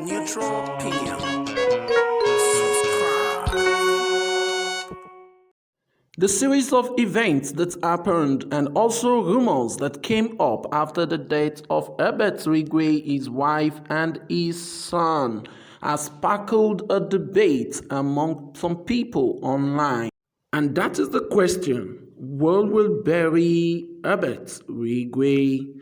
neutral opinion. Subscribe. The series of events that happened and also rumors that came up after the death of Herbert Wigwe, his wife, and his son has sparkled a debate among some people online. And that is the question: who will bury Herbert Wigwe?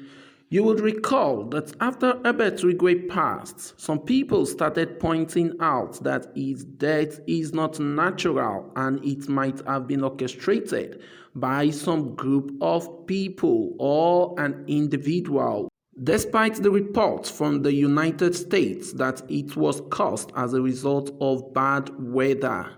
You would recall that after Herbert Wigwe passed, some people started pointing out that his death is not natural and it might have been orchestrated by some group of people or an individual, despite the reports from the United States that it was caused as a result of bad weather.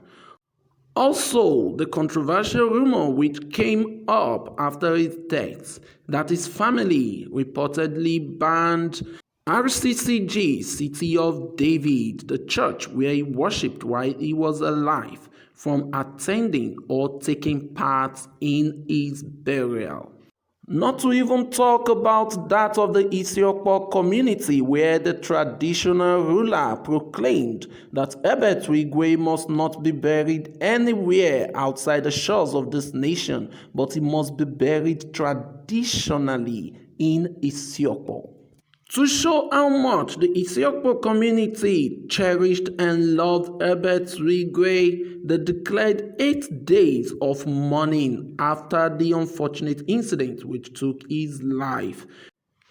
Also, the controversial rumor which came up after his death that his family reportedly banned Rccg City of David, the church where he worshipped while he was alive, from attending or taking part in his burial. Not to even talk about that of the Isiokpo community, where the traditional ruler proclaimed that Herbert Wigwe must not be buried anywhere outside the shores of this nation, but he must be buried traditionally in Isiokpo. To show how much the Isiokpo community cherished and loved Herbert Wigwe, they declared 8 days of mourning after the unfortunate incident which took his life.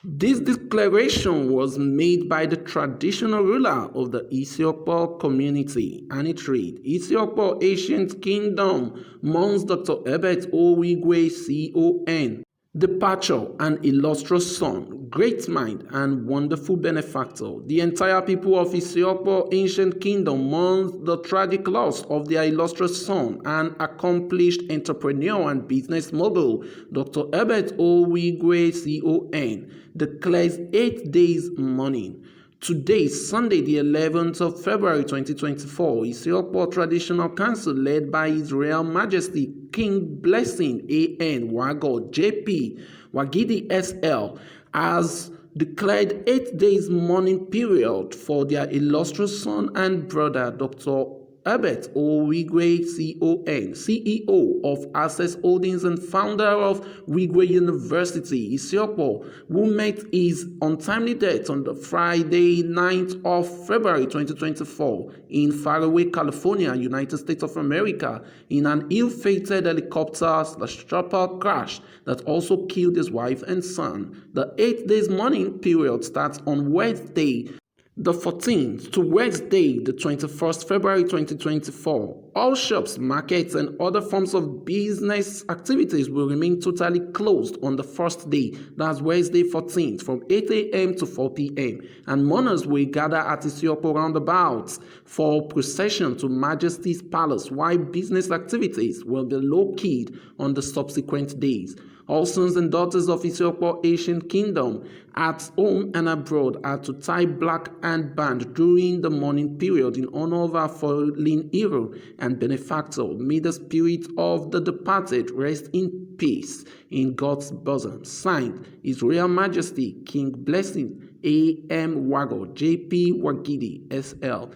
This declaration was made by the traditional ruler of the Isiokpo community, and it read: Isiokpo Ancient Kingdom mourns Dr. Herbert Wigwe CON. Departure, an illustrious son, great mind, and wonderful benefactor. The entire people of Isiokpo Ancient Kingdom mourns the tragic loss of their illustrious son, an accomplished entrepreneur and business mogul. Dr. Herbert Wigwe CON declares 8 days mourning. Today, Sunday, the 11th of February 2024, Isiokpo Traditional Council, led by His Royal Majesty King Blessing A.N. Wago J.P. Wagidi S.L., has declared 8 days mourning period for their illustrious son and brother, Dr. Herbert Wigwe CON, CEO of Access Holdings and founder of Wigwe University, Isiokpo, who met his untimely death on the Friday, 9th of February 2024 in faraway California, United States of America, in an ill-fated helicopter/chopper crash that also killed his wife and son. The 8 days mourning period starts on Wednesday, the 14th, to Wednesday, the 21st February 2024. All shops, markets, and other forms of business activities will remain totally closed on the first day, that's Wednesday 14th, from 8 a.m. to 4 p.m. And mourners will gather at Isiokpo roundabouts for procession to Majesty's Palace, while business activities will be low-keyed on the subsequent days. All sons and daughters of Isiokpo Ancient Kingdom at home and abroad are to tie black handband during the mourning period in honor of our fallen hero and benefactor. May the spirit of the departed rest in peace in God's bosom. Signed, His Royal Majesty King Blessing A.M. Wago J.P. Wagidi S.L.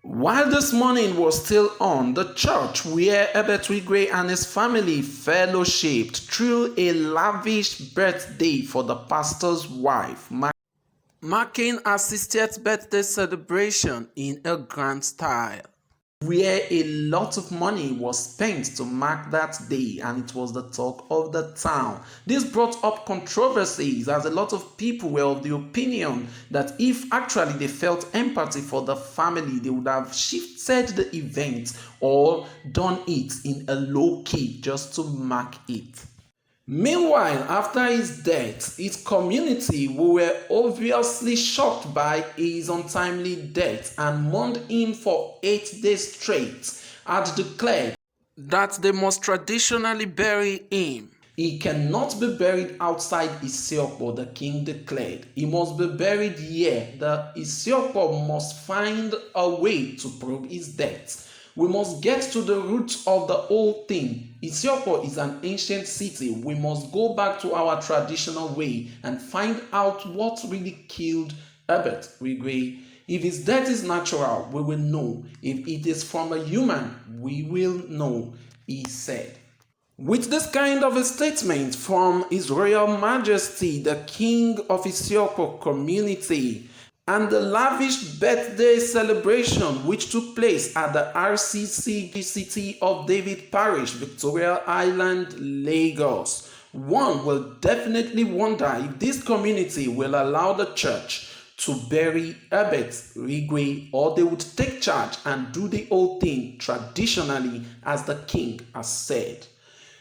While this mourning was still on, the church where Herbert Wigwe and his family fellowshipped threw a lavish birthday for the pastor's wife, marking her 60th birthday celebration in a grand style, where a lot of money was spent to mark that day, and it was the talk of the town. This brought up controversies, as a lot of people were of the opinion that if actually they felt empathy for the family, they would have shifted the event or done it in a low key just to mark it. Meanwhile, after his death, his community, who were obviously shocked by his untimely death and mourned him for 8 days straight, had declared that they must traditionally bury him. He cannot be buried outside Isiokpo, the king declared. He must be buried here. The Isiokpo must find a way to prove his death. We must get to the root of the whole thing. Isiokpo is an ancient city. We must go back to our traditional way and find out what really killed Herbert Wigwe. If his death is natural, we will know. If it is from a human, we will know, he said. With this kind of a statement from His Royal Majesty, the King of Isiokpo community, and the lavish birthday celebration which took place at the Rccg City of David Parish, Victoria Island, Lagos, one will definitely wonder if this community will allow the church to bury Herbert Wigwe, or they would take charge and do the whole thing traditionally as the king has said.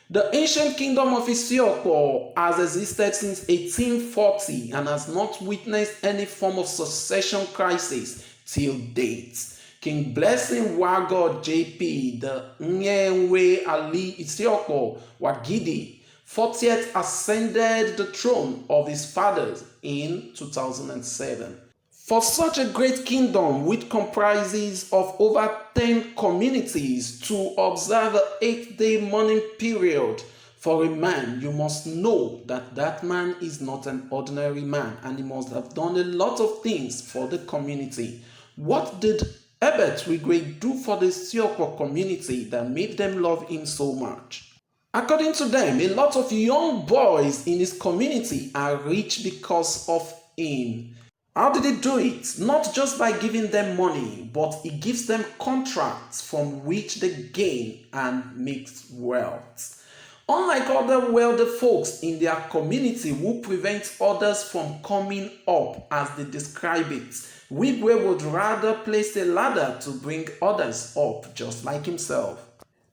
The ancient kingdom of Isiokpo has existed since 1840 and has not witnessed any form of succession crisis till date. King Blessing Wagod JP, the Nyewe Ali Isiokpo Wagidi, 40th ascended the throne of his fathers in 2007. For such a great kingdom, which comprises of over 10 communities, to observe an 8-day mourning period for a man, you must know that that man is not an ordinary man, and he must have done a lot of things for the community. What did Herbert Wigwe do for the Isiokpo community that made them love him so much? According to them, a lot of young boys in his community are rich because of him. How did he do it? Not just by giving them money, but he gives them contracts from which they gain and make wealth. Unlike other wealthy folks in their community who prevent others from coming up as they describe it, Wigwe would rather place a ladder to bring others up just like himself.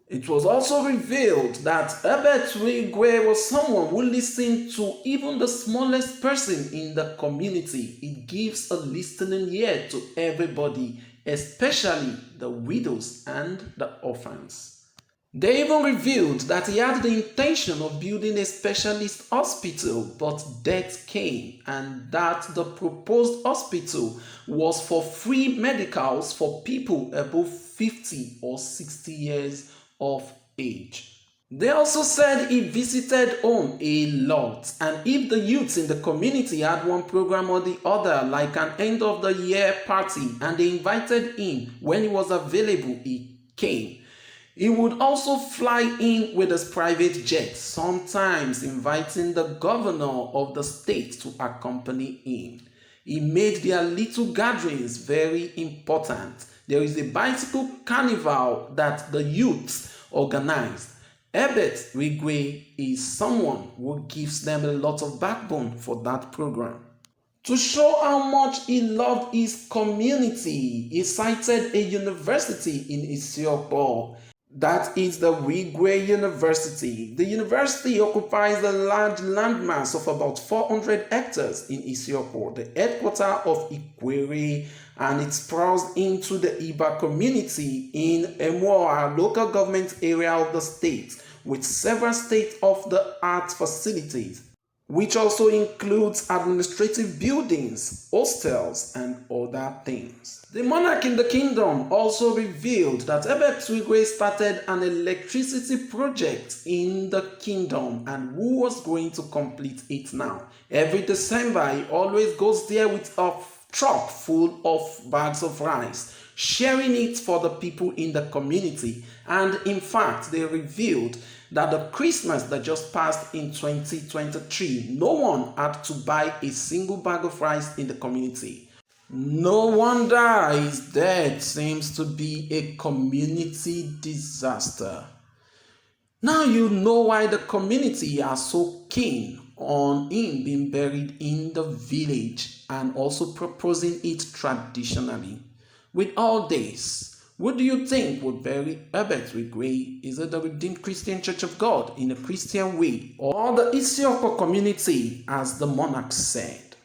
It was also revealed that Herbert Wigwe was someone who listened to even the smallest person in the community. It gives a listening ear to everybody, especially the widows and the orphans. They even revealed that he had the intention of building a specialist hospital, but death came, and that the proposed hospital was for free medicals for people above 50 or 60 years of age. They also said he visited home a lot, and if the youths in the community had one program or the other, like an end of the year party, and they invited him when he was available, he came. He would also fly in with his private jet, sometimes inviting the governor of the state to accompany him. He made their little gatherings very important. There is a bicycle carnival that the youths organized. Herbert Wigwe is someone who gives them a lot of backbone for that program. To show how much he loved his community, he cited a university in Isiokpo. That is the Wigwe University. The university occupies a large landmass of about 400 hectares in Isiokpo, the headquarters of Ikwere, and it sprawls into the Iba community in Emoa local government area of the state, with several state-of-the-art facilities, which also includes administrative buildings, hostels, and other things. The monarch in the kingdom also revealed that Herbert Wigwe started an electricity project in the kingdom, and who was going to complete it now. Every December, he always goes there with a truck full of bags of rice, sharing it for the people in the community. And in fact, they revealed that the Christmas that just passed in 2023, no one had to buy a single bag of rice in the community. No wonder his death seems to be a community disaster. Now you know why the community are so keen on him being buried in the village and also proposing it traditionally. With all this, what do you think would bury Herbert Wigwe? Is it the Redeemed Christian Church of God in a Christian way, or the Isiokpo community as the monarch said?